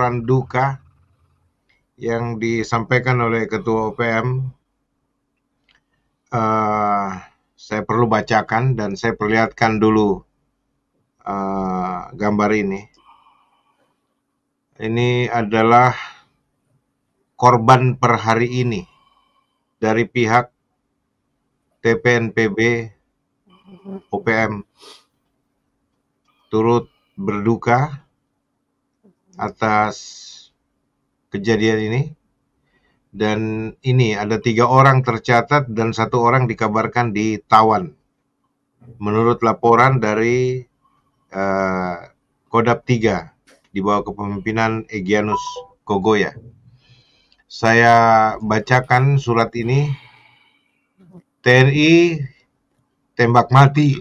laporan duka yang disampaikan oleh Ketua OPM. Saya perlu bacakan dan saya perlihatkan dulu gambar ini. Ini adalah korban per hari ini dari pihak TPNPB OPM turut berduka atas kejadian ini, dan ini ada 3 orang tercatat dan 1 orang dikabarkan ditawan menurut laporan dari Kodap 3 di bawah kepemimpinan Egyanus Kogoya. Saya bacakan surat ini. TNI tembak mati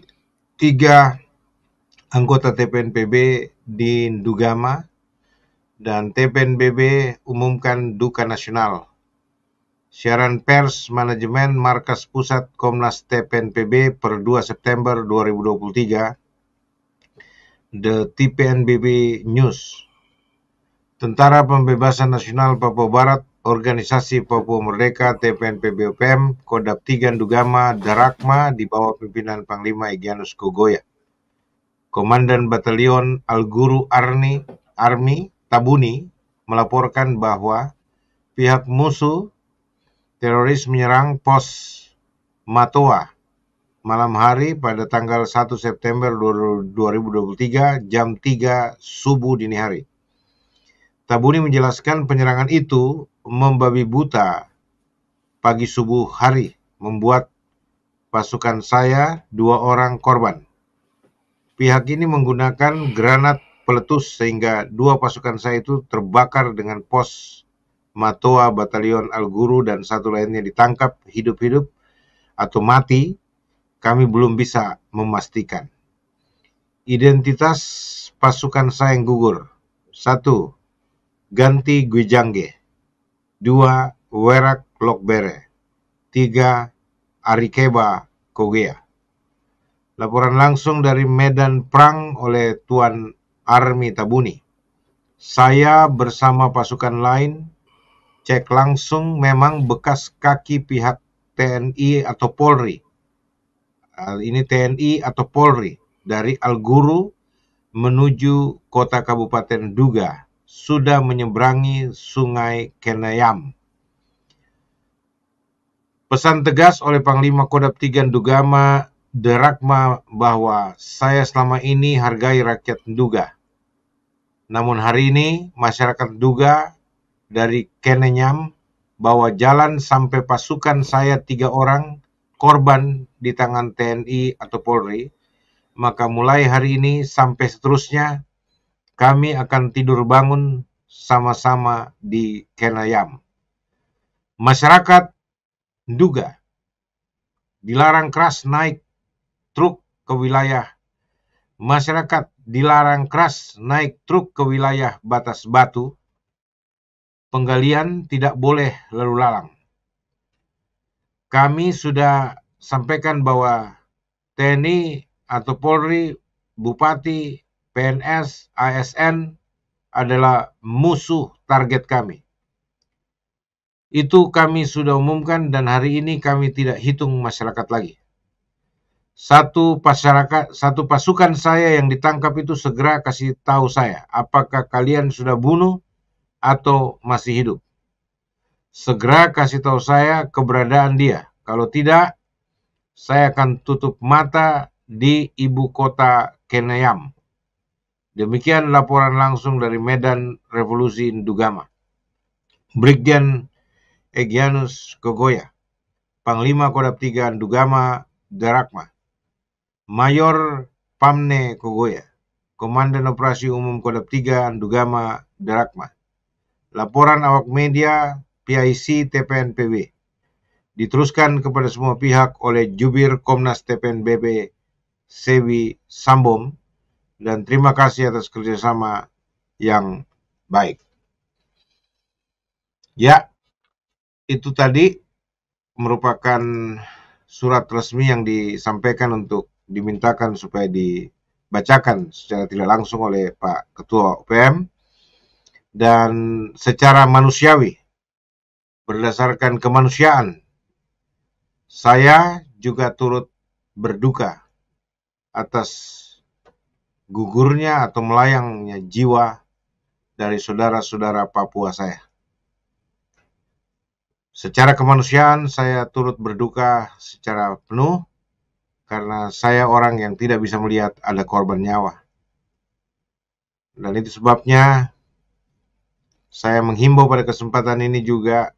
3 anggota TPNPB di Ndugama, dan TPNPB umumkan duka nasional. Siaran pers manajemen Markas Pusat Komnas TPNPB per 2 September 2023. The TPNPB News. Tentara Pembebasan Nasional Papua Barat, Organisasi Papua Merdeka, TPNPB OPM, Kodap 3 Ndugama, Darakma di bawah pimpinan Panglima Egyanus Kogoya. Komandan Batalion Al-Guru Army Tabuni melaporkan bahwa pihak musuh teroris menyerang pos Matoa malam hari pada tanggal 1 September 2023 jam 3 subuh dini hari. Tabuni menjelaskan penyerangan itu membabi buta pagi subuh hari, membuat pasukan saya 2 orang korban. Pihak ini menggunakan granat peletus sehingga 2 pasukan saya itu terbakar dengan pos Matoa Batalion Al-Guru, dan 1 lainnya ditangkap hidup-hidup atau mati. Kami belum bisa memastikan. Identitas pasukan saya yang gugur: 1. Ganti Gwijangge, 2. Werak Lokbere, 3. Arikeba Kogea. Laporan langsung dari medan perang oleh Tuan Army Tabuni. Saya bersama pasukan lain cek langsung, memang bekas kaki pihak TNI atau Polri. Ini TNI atau Polri dari Al-Guru menuju kota Kabupaten Duga sudah menyeberangi Sungai Kenayam. Pesan tegas oleh Panglima Kodap 3 Ndugama Darakma bahwa saya selama ini hargai rakyat Nduga. Namun hari ini masyarakat Nduga dari Kenayam bawa jalan sampai pasukan saya 3 orang korban di tangan TNI atau Polri, maka mulai hari ini sampai seterusnya kami akan tidur bangun sama-sama di Kenayam. Masyarakat Nduga dilarang keras naik truk ke wilayah. Masyarakat dilarang keras naik truk ke wilayah Batas Batu. Penggalian tidak boleh lalu lalang. Kami sudah sampaikan bahwa TNI atau Polri, Bupati, PNS, ASN adalah musuh target kami. Itu kami sudah umumkan, dan hari ini kami tidak hitung masyarakat lagi. Satu pasukan saya yang ditangkap itu segera kasih tahu saya apakah kalian sudah bunuh atau masih hidup. Segera kasih tahu saya keberadaan dia. Kalau tidak, saya akan tutup mata di ibu kota Kenayam. Demikian laporan langsung dari Medan Revolusi Ndugama. Brigjen Egyanus Kogoya, Panglima Kodap 3 Ndugama Darakma. Mayor Pamne Kogoya, Komandan Operasi Umum Kodap 3 Ndugama Darakma. Laporan awak media PIC TPNPB diteruskan kepada semua pihak oleh Jubir Komnas TPNPB Sewi Sambom, dan terima kasih atas kerjasama yang baik. Ya, itu tadi merupakan surat resmi yang disampaikan untuk dimintakan supaya dibacakan secara tidak langsung oleh Pak Ketua OPM. dan secara manusiawi, berdasarkan kemanusiaan, saya juga turut berduka atas gugurnya atau melayangnya jiwa dari saudara-saudara Papua saya. Secara kemanusiaan, saya turut berduka secara penuh karena saya orang yang tidak bisa melihat ada korban nyawa. Dan itu sebabnya saya menghimbau pada kesempatan ini juga,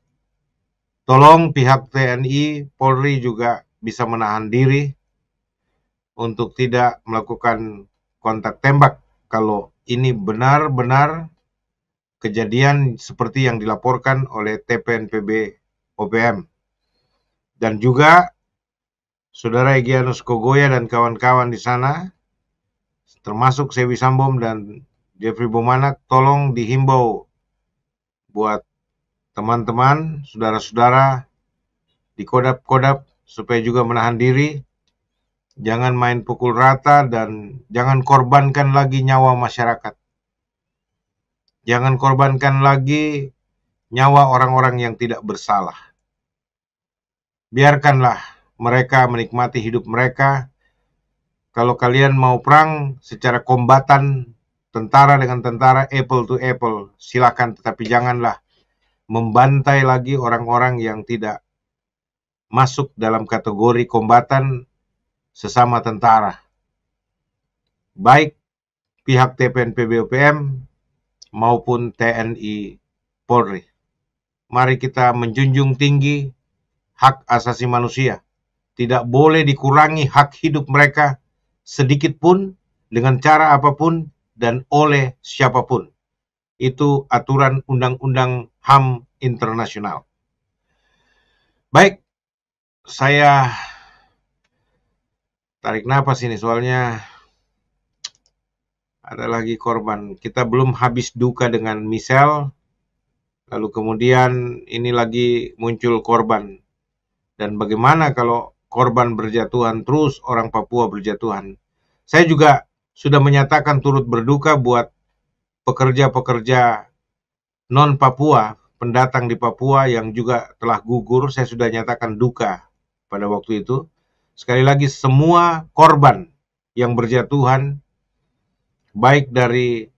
tolong pihak TNI, Polri juga bisa menahan diri untuk tidak melakukan kontak tembak kalau ini benar-benar kejadian seperti yang dilaporkan oleh TPNPB OPM. Dan juga Saudara Egyanus Kogoya dan kawan-kawan di sana, termasuk Sewi Sambom dan Jeffrey Bomanak, tolong dihimbau buat teman-teman, saudara-saudara di kodap-kodap supaya juga menahan diri, jangan main pukul rata dan jangan korbankan lagi nyawa masyarakat. Jangan korbankan lagi nyawa orang-orang yang tidak bersalah. Biarkanlah mereka menikmati hidup mereka. Kalau kalian mau perang secara kombatan, tentara dengan tentara, apple to apple, silakan, tetapi janganlah membantai lagi orang-orang yang tidak masuk dalam kategori kombatan sesama tentara. Baik pihak TPNPB OPM maupun TNI Polri. Mari kita menjunjung tinggi hak asasi manusia. Tidak boleh dikurangi hak hidup mereka sedikit pun, dengan cara apapun, dan oleh siapapun. Itu aturan undang-undang HAM internasional. Baik, saya tarik napas ini soalnya ada lagi korban. Kita belum habis duka dengan Michelle, lalu kemudian ini lagi muncul korban. Dan bagaimana kalau korban berjatuhan terus, orang Papua berjatuhan? Saya juga sudah menyatakan turut berduka buat pekerja-pekerja non-Papua, pendatang di Papua yang juga telah gugur. Saya sudah nyatakan duka pada waktu itu. Sekali lagi, semua korban yang berjatuhan, baik dari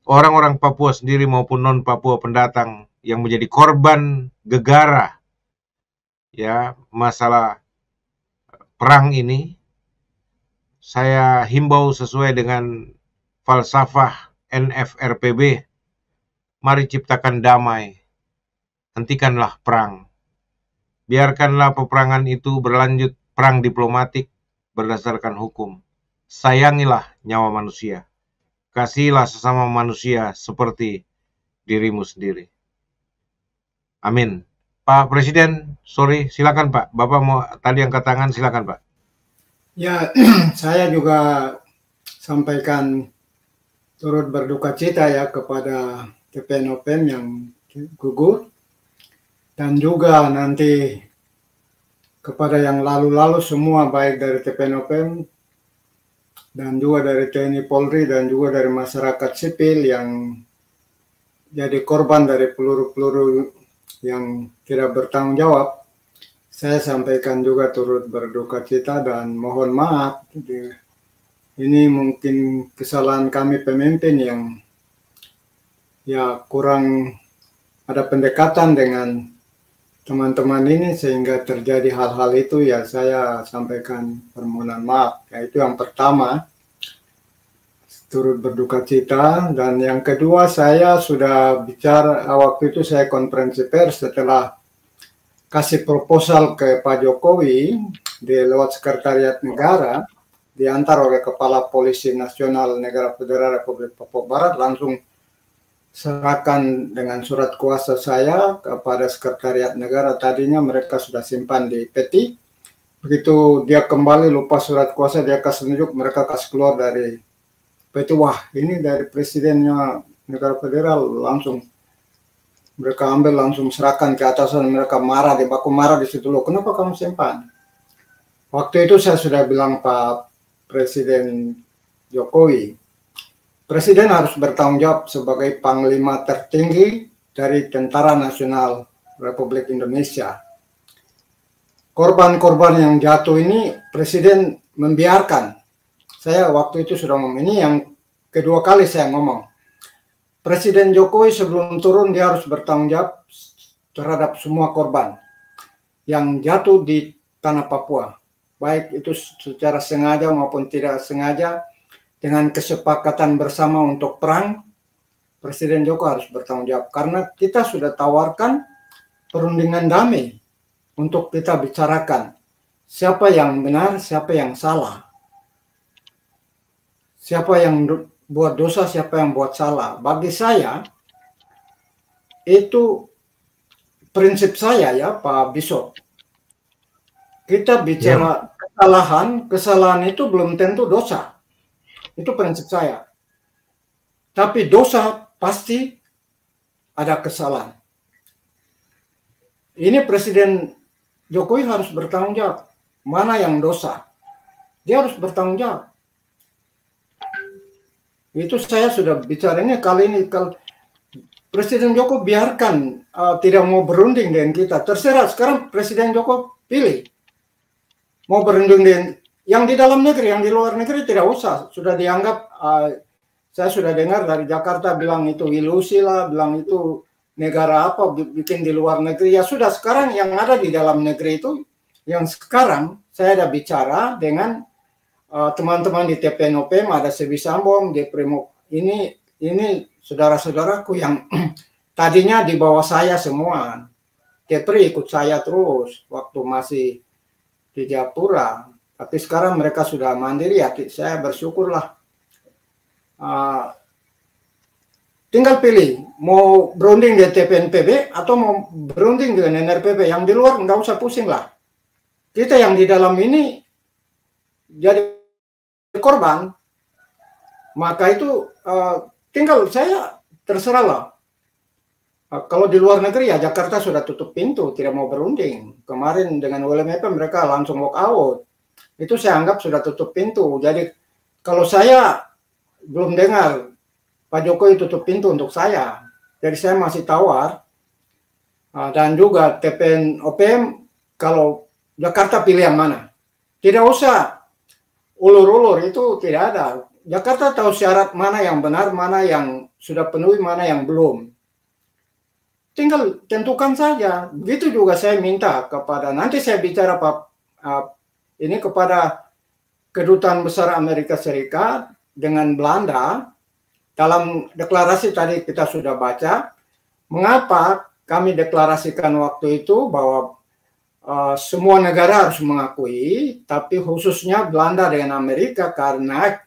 orang-orang Papua sendiri maupun non-Papua pendatang yang menjadi korban gegara ya masalah perang ini, saya himbau sesuai dengan falsafah NFRPB, mari ciptakan damai, hentikanlah perang. Biarkanlah peperangan itu berlanjut, perang diplomatik berdasarkan hukum. Sayangilah nyawa manusia. Kasihilah sesama manusia seperti dirimu sendiri. Amin. Pak Presiden, sorry, silakan Pak. Bapak mau tadi angkat tangan, silakan Pak. Ya, saya juga sampaikan turut berduka cita ya kepada TPNOPM yang gugur, dan juga nanti kepada yang lalu-lalu semua, baik dari TPNOPM dan juga dari TNI Polri dan juga dari masyarakat sipil yang jadi korban dari peluru-peluru yang tidak bertanggung jawab. Saya sampaikan juga turut berduka cita dan mohon maaf. Ini mungkin kesalahan kami pemimpin yang ya kurang ada pendekatan dengan teman-teman ini sehingga terjadi hal-hal itu. Ya, saya sampaikan permohonan maaf. Ya, itu yang pertama, turut berduka cita. Dan yang kedua, saya sudah bicara waktu itu, saya konferensi pers setelah kasih proposal ke Pak Jokowi di lewat Sekretariat Negara, diantar oleh Kepala Polisi Nasional Negara Federal Republik Papua Barat, langsung serahkan dengan surat kuasa saya kepada Sekretariat Negara. Tadinya mereka sudah simpan di peti, begitu dia kembali lupa surat kuasa, dia kasih tunjuk, mereka kasih keluar dari peti. Wah, ini dari presidennya negara federal, langsung mereka ambil, langsung serahkan ke atasan. Mereka marah, aku marah di situ, loh kenapa kamu simpan? Waktu itu saya sudah bilang Pak Presiden Jokowi, Presiden harus bertanggung jawab sebagai panglima tertinggi dari Tentara Nasional Republik Indonesia. Korban-korban yang jatuh ini Presiden membiarkan. Saya waktu itu sudah ngomong, ini yang kedua kali saya ngomong. Presiden Jokowi sebelum turun dia harus bertanggung jawab terhadap semua korban yang jatuh di tanah Papua, baik itu secara sengaja maupun tidak sengaja. Dengan kesepakatan bersama untuk perang, Presiden Jokowi harus bertanggung jawab karena kita sudah tawarkan perundingan damai untuk kita bicarakan siapa yang benar, siapa yang salah, siapa yang buat dosa, siapa yang buat salah. Bagi saya itu prinsip saya ya Pak Bishop. Kita bicara kesalahan itu belum tentu dosa. Itu prinsip saya. Tapi dosa pasti ada kesalahan. Ini Presiden Jokowi harus bertanggung jawab. Mana yang dosa? Dia harus bertanggung jawab. Itu saya sudah bicaranya kali ini. Kalau Presiden Jokowi biarkan tidak mau berunding dengan kita. Terserah, sekarang Presiden Jokowi pilih. Mau berunding dengan yang di dalam negeri, yang di luar negeri tidak usah. Sudah dianggap, saya sudah dengar dari Jakarta bilang itu ilusi lah, bilang itu negara apa bikin di luar negeri. Ya sudah, sekarang yang ada di dalam negeri itu, yang sekarang saya ada bicara dengan teman-teman di TPNOPM, ada Sebi Sambom, di Primo, ini saudara-saudaraku yang tadinya di bawah saya semua. Kepri ikut saya terus waktu masih di Japura, tapi sekarang mereka sudah mandiri ya, saya bersyukurlah. Tinggal pilih, mau berunding di TPNPB atau mau berunding dengan NRPB. Yang di luar nggak usah pusing lah. Kita yang di dalam ini jadi korban, maka itu tinggal saya terserah lah. Kalau di luar negeri ya Jakarta sudah tutup pintu, tidak mau berunding. Kemarin dengan WLMP mereka langsung walk out. Itu saya anggap sudah tutup pintu. Jadi kalau saya belum dengar Pak Jokowi tutup pintu untuk saya, jadi saya masih tawar. Dan juga TPNOPM, kalau Jakarta pilih yang mana? Tidak usah ulur-ulur, itu tidak ada. Jakarta tahu syarat mana yang benar, mana yang sudah penuhi, mana yang belum. Tinggal tentukan saja. Begitu juga saya minta kepada, nanti saya bicara Pak ini kepada Kedutaan Besar Amerika Serikat dengan Belanda. Dalam deklarasi tadi kita sudah baca, mengapa kami deklarasikan waktu itu bahwa semua negara harus mengakui, tapi khususnya Belanda dengan Amerika, karena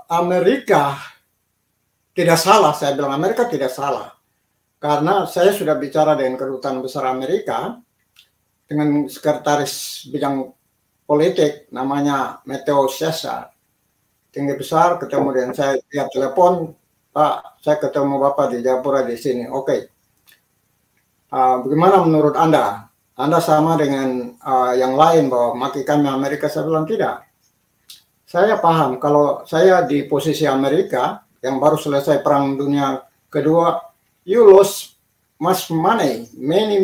Amerika tidak salah. Saya bilang Amerika tidak salah. Karena saya sudah bicara dengan Kedutaan Besar Amerika, dengan sekretaris bidang politik, namanya Matteo Cesar, tinggi besar, ketemu dengan saya via telepon, Pak, saya ketemu Bapak di Japura di sini, oke. Bagaimana menurut Anda? Anda sama dengan yang lain bahwa maki kami Amerika? Saya bilang tidak. Saya paham, kalau saya di posisi Amerika, yang baru selesai Perang Dunia Kedua, you lost much money, many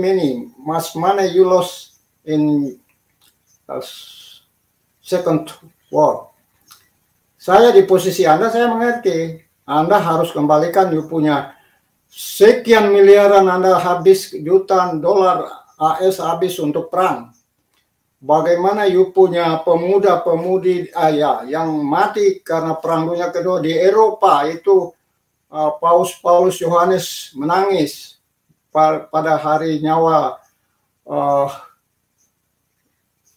much money you lost in Second War. Saya di posisi Anda, saya mengerti. Anda harus kembalikan, you punya sekian miliaran Anda habis, jutaan dolar AS habis untuk perang. Bagaimana you punya pemuda-pemudi yang mati karena Perang Dunia Kedua di Eropa itu. Paus Yohanes menangis pada hari nyawa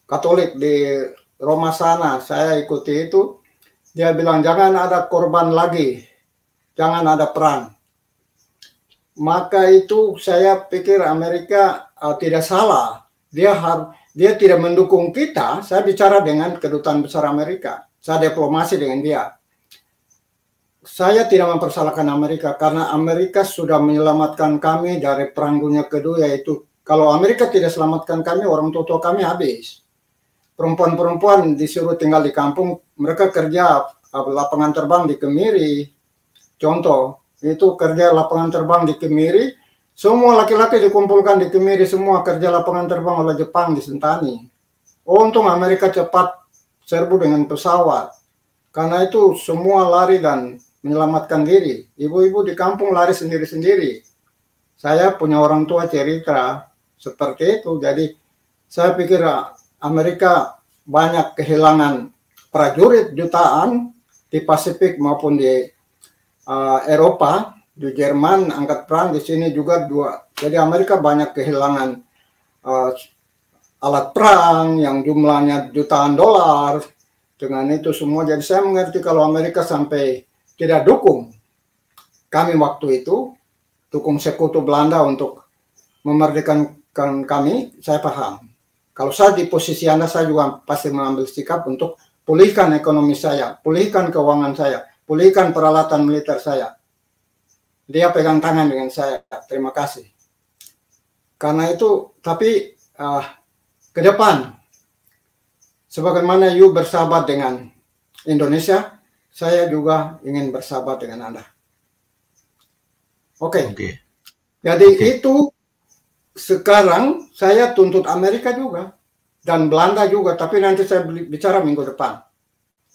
Katolik di Roma sana. Saya ikuti itu. Dia bilang jangan ada korban lagi, jangan ada perang. Maka itu saya pikir Amerika tidak salah. Dia tidak mendukung kita. Saya bicara dengan Kedutaan Besar Amerika. Saya diplomasi dengan dia. Saya tidak mempersalahkan Amerika karena Amerika sudah menyelamatkan kami dari Perang Dunia Kedua, yaitu kalau Amerika tidak selamatkan kami, orang tua kami habis. Perempuan-perempuan disuruh tinggal di kampung, mereka kerja lapangan terbang di Kemiri. Contoh, itu kerja lapangan terbang di Kemiri, semua laki-laki dikumpulkan di Kemiri, semua kerja lapangan terbang oleh Jepang di Sentani. Untung Amerika cepat serbu dengan pesawat. Karena itu semua lari dan menyelamatkan diri. Ibu-ibu di kampung lari sendiri-sendiri. Saya punya orang tua cerita seperti itu. Jadi saya pikir Amerika banyak kehilangan prajurit jutaan di Pasifik maupun di Eropa, di Jerman angkat perang, di sini juga dua. Jadi Amerika banyak kehilangan alat perang yang jumlahnya jutaan dolar. Dengan itu semua, jadi saya mengerti kalau Amerika sampai tidak dukung kami waktu itu, dukung sekutu Belanda untuk memerdekakan kami, saya paham. Kalau saya di posisi Anda, saya juga pasti mengambil sikap untuk pulihkan ekonomi saya, pulihkan keuangan saya, pulihkan peralatan militer saya. Dia pegang tangan dengan saya, terima kasih. Karena itu, tapi ke depan, sebagaimana you bersahabat dengan Indonesia, saya juga ingin bersahabat dengan Anda. Oke. Jadi itu sekarang saya tuntut Amerika juga dan Belanda juga, tapi nanti saya bicara minggu depan.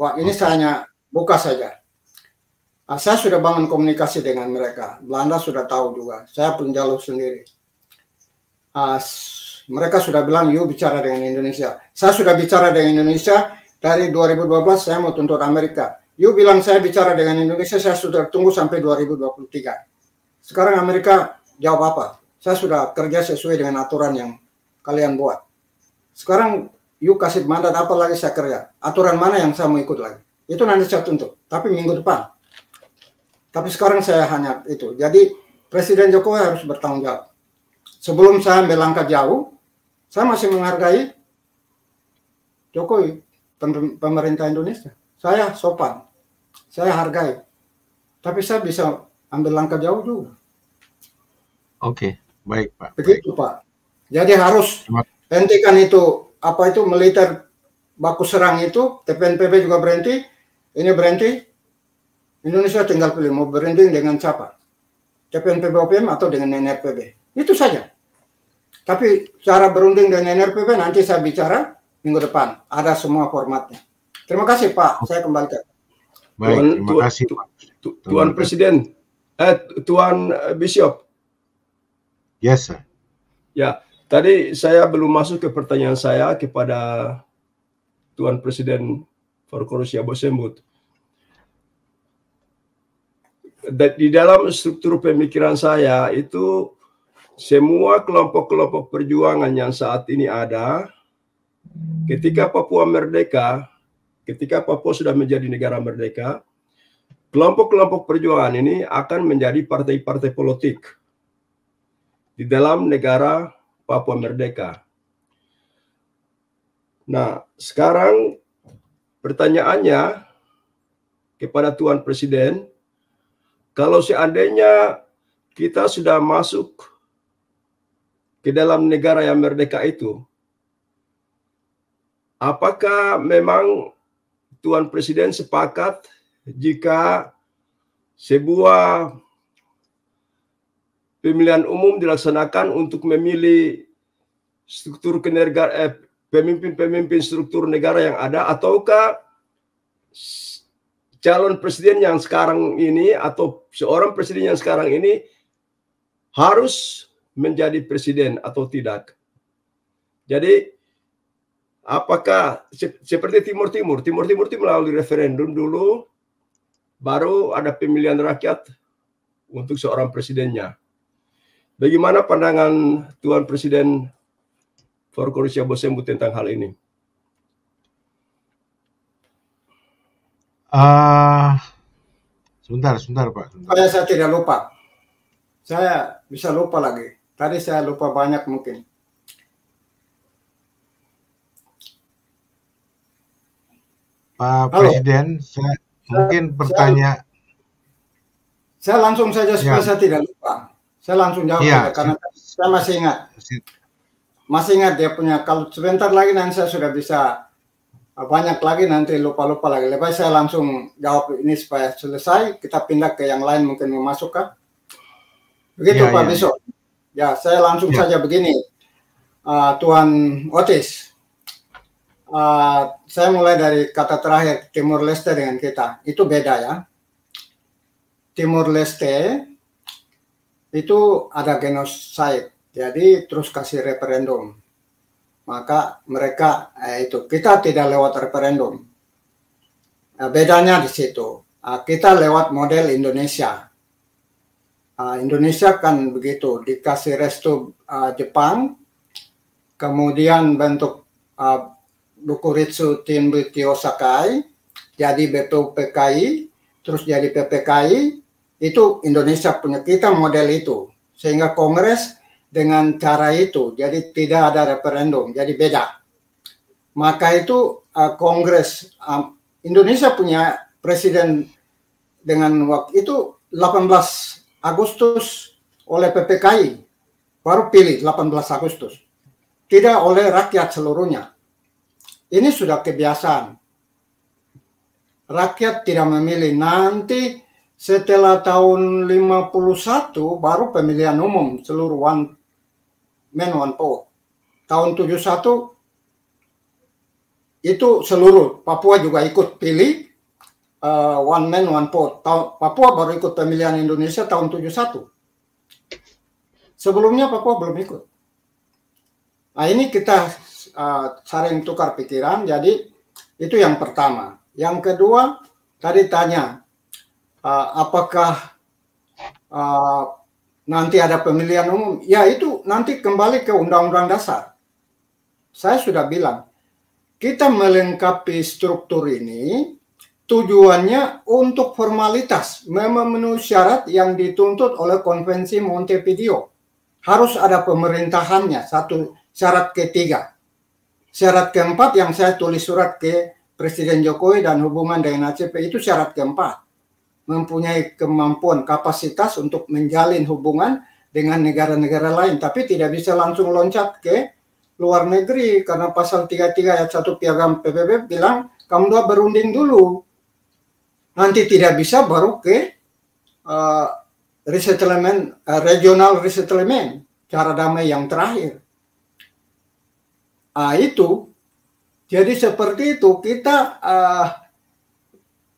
Wah, ini saya hanya buka saja. Saya sudah bangun komunikasi dengan mereka. Belanda sudah tahu juga. Saya pun jalur sendiri. Mereka sudah bilang, you bicara dengan Indonesia. Saya sudah bicara dengan Indonesia dari 2012. Saya mau tuntut Amerika. You bilang saya bicara dengan Indonesia. Saya sudah tunggu sampai 2023. Sekarang Amerika jawab apa? Saya sudah kerja sesuai dengan aturan yang kalian buat. Sekarang you kasih mandat apa lagi saya kerja? Aturan mana yang saya mau ikut lagi? Itu nanti saya tuntut. Tapi minggu depan. Tapi sekarang saya hanya itu. Jadi Presiden Jokowi harus bertanggung jawab. Sebelum saya ambil langkah jauh, saya masih menghargai Jokowi, pemerintah Indonesia. Saya sopan, saya hargai. Tapi saya bisa ambil langkah jauh juga. Oke, baik Pak. Begitu baik. Pak. Jadi harus hentikan itu, apa itu militer baku serang itu, TPNPB juga berhenti, ini berhenti. Indonesia tinggal pilih mau berunding dengan siapa, TPNPB OPM atau dengan NRPB, itu saja. Tapi cara berunding dengan NRPB nanti saya bicara minggu depan, ada semua formatnya. Terima kasih Pak, saya kembalikan. Baik, terima kasih Pak. Tuan Presiden, Tuan Bishop. Yes sir. Ya, tadi saya belum masuk ke pertanyaan saya kepada Tuan Presiden Forkorusia Bosembut. Di dalam struktur pemikiran saya itu semua kelompok-kelompok perjuangan yang saat ini ada, ketika Papua merdeka, ketika Papua sudah menjadi negara merdeka, kelompok-kelompok perjuangan ini akan menjadi partai-partai politik di dalam negara Papua merdeka. Nah, sekarang pertanyaannya kepada Tuan Presiden, kalau seandainya kita sudah masuk ke dalam negara yang merdeka itu, apakah memang Tuan Presiden sepakat jika sebuah pemilihan umum dilaksanakan untuk memilih struktur pemimpin-pemimpin struktur negara yang ada, ataukah calon presiden yang sekarang ini atau seorang presiden yang sekarang ini harus menjadi presiden atau tidak? Jadi apakah seperti Timur Timur itu melalui referendum dulu, baru ada pemilihan rakyat untuk seorang presidennya. Bagaimana pandangan Tuan Presiden Forkorusia Bosembut tentang hal ini? Sebentar Pak. Saya tidak lupa. Saya bisa lupa lagi. Tadi saya lupa banyak mungkin. Pak Presiden, saya mungkin pertanyaan. Saya langsung saja supaya saya tidak lupa. Saya langsung jawab karena saya masih ingat. Masih ingat dia punya, kalau sebentar lagi nanti saya sudah bisa banyak lagi nanti lupa-lupa lagi. Lebih saya langsung jawab ini supaya selesai. Kita pindah ke yang lain mungkin mau masuk kah? Begitu Ya, Pak ya, Biso. Ya, saya langsung ya. saja begini. Tuan Otis, saya mulai dari kata terakhir Timur Leste dengan kita. Itu beda ya. Timur Leste itu ada genocide. Jadi terus kasih referendum. Maka mereka itu kita tidak lewat referendum. Bedanya di situ. Kita lewat model Indonesia. Indonesia kan begitu, dikasih restu Jepang, kemudian bentuk Bukuritsu Tinbuti Osakai, jadi BPUPKI, terus jadi PPKI, itu Indonesia punya kita model itu. Sehingga Kongres dengan cara itu, jadi tidak ada referendum, jadi beda. Maka itu Kongres, Indonesia punya presiden dengan waktu itu 18 Agustus oleh PPKI, baru pilih 18 Agustus. Tidak oleh rakyat seluruhnya. Ini sudah kebiasaan. Rakyat tidak memilih. Nanti setelah tahun 51 baru pemilihan umum seluruh one man one vote. Tahun 71 itu seluruh Papua juga ikut pilih one man one vote. Papua baru ikut pemilihan Indonesia tahun 71. Sebelumnya Papua belum ikut. Nah, ini kita sering tukar pikiran, jadi itu yang pertama. Yang kedua, tadi tanya, apakah nanti ada pemilihan umum? Ya, itu nanti kembali ke Undang-Undang Dasar. Saya sudah bilang, kita melengkapi struktur ini, tujuannya untuk formalitas, memenuhi syarat yang dituntut oleh Konvensi Montevideo. Harus ada pemerintahannya, satu syarat ketiga. Syarat keempat yang saya tulis surat ke Presiden Jokowi dan hubungan dengan ACP itu syarat keempat. Mempunyai kemampuan kapasitas untuk menjalin hubungan dengan negara-negara lain. Tapi tidak bisa langsung loncat ke luar negeri. Karena pasal 33 ayat 1 Piagam PBB bilang kamu dua berunding dulu. Nanti tidak bisa baru ke resettlement, regional resettlement. Cara damai yang terakhir. Itu jadi seperti itu kita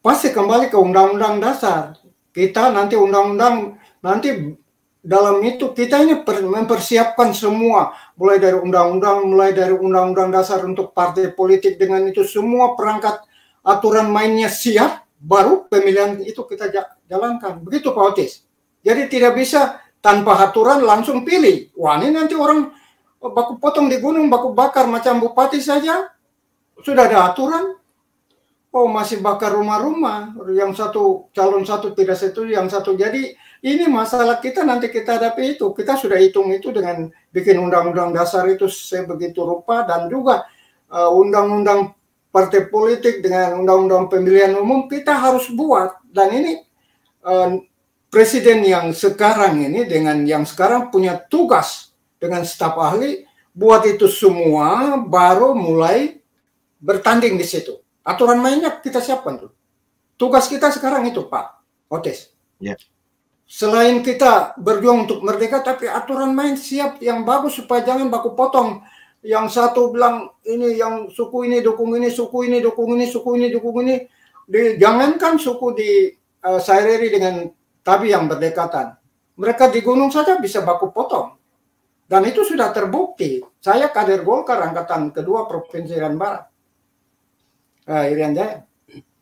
pasti kembali ke Undang-Undang Dasar. Kita nanti undang-undang nanti dalam itu kita ini mempersiapkan semua mulai dari Undang-Undang Dasar untuk partai politik dengan itu semua perangkat aturan mainnya siap, baru pemilihan itu kita jalankan. Begitu Pak Otis. Jadi tidak bisa tanpa aturan langsung pilih. Wah, ini nanti orang baku potong di gunung, baku bakar macam bupati saja. Sudah ada aturan. Oh, masih bakar rumah-rumah. Yang satu, calon satu tidak setuju, yang satu. Jadi ini masalah kita nanti kita hadapi itu. Kita sudah hitung itu dengan bikin undang-undang dasar itu sebegitu rupa. Dan juga undang-undang partai politik dengan undang-undang pemilihan umum kita harus buat. Dan ini presiden yang sekarang ini dengan yang sekarang punya tugas dengan staf ahli buat itu semua baru mulai bertanding di situ. Aturan mainnya kita siapkan tuh. Tugas kita sekarang itu Pak Otis. Ya. Selain kita berjuang untuk merdeka, tapi aturan main siap yang bagus supaya jangan baku potong. Yang satu bilang ini yang suku ini dukung ini, suku ini dukung ini, suku ini dukung ini. Jangankan suku di Saireri dengan Tabi yang berdekatan. Mereka di gunung saja bisa baku potong. Dan itu sudah terbukti. Saya kader Golkar angkatan kedua Provinsi Irian Barat. Irian Jaya.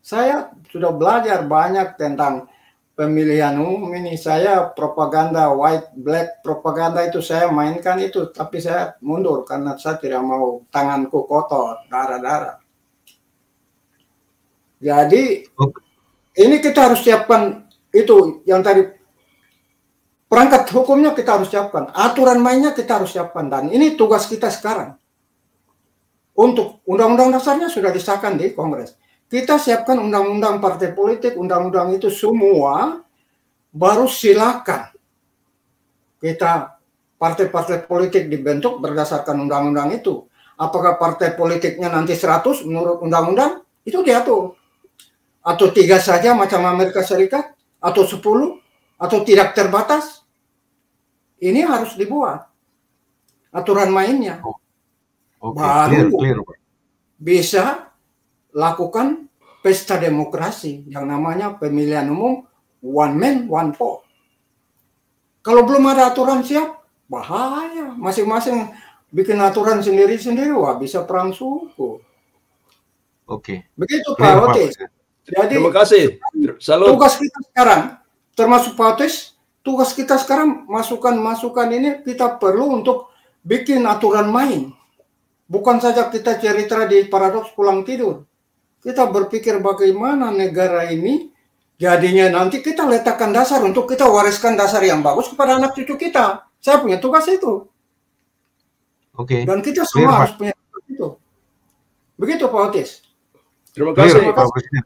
Saya sudah belajar banyak tentang pemilihan umum ini. Saya propaganda white black propaganda itu saya mainkan itu, tapi saya mundur karena saya tidak mau tanganku kotor, darah-darah. Jadi ini kita harus siapkan itu yang tadi. Perangkat hukumnya kita harus siapkan, aturan mainnya kita harus siapkan, dan ini tugas kita sekarang. Untuk undang-undang dasarnya sudah disahkan di Kongres. Kita siapkan undang-undang partai politik, undang-undang itu semua, baru silakan kita partai-partai politik dibentuk berdasarkan undang-undang itu. apakah partai politiknya nanti 100 menurut undang-undang, itu diatur. Atau 3 saja macam Amerika Serikat, atau 10, atau tidak terbatas. Ini harus dibuat aturan mainnya. Oke, Baru clear, Pak. bisa lakukan pesta demokrasi yang namanya pemilihan umum one man one vote. Kalau belum ada aturan siap, bahaya. Masing-masing bikin aturan sendiri-sendiri, wah bisa perang suku. Oke. Begitu Clear, Pak Pak. Otis. Jadi Terima kasih. Salut. tugas kita sekarang, termasuk Pak Otis, tugas kita sekarang masukan-masukan ini kita perlu untuk bikin aturan main. Bukan saja kita cerita di paradoks pulang tidur. Kita berpikir bagaimana negara ini jadinya nanti kita letakkan dasar untuk kita wariskan dasar yang bagus kepada anak cucu kita. Saya punya tugas itu. Oke. Dan kita Clear, semua Pak. harus punya tugas itu. Begitu Pak Otis. Terima Clear, kasih. Pak Presiden.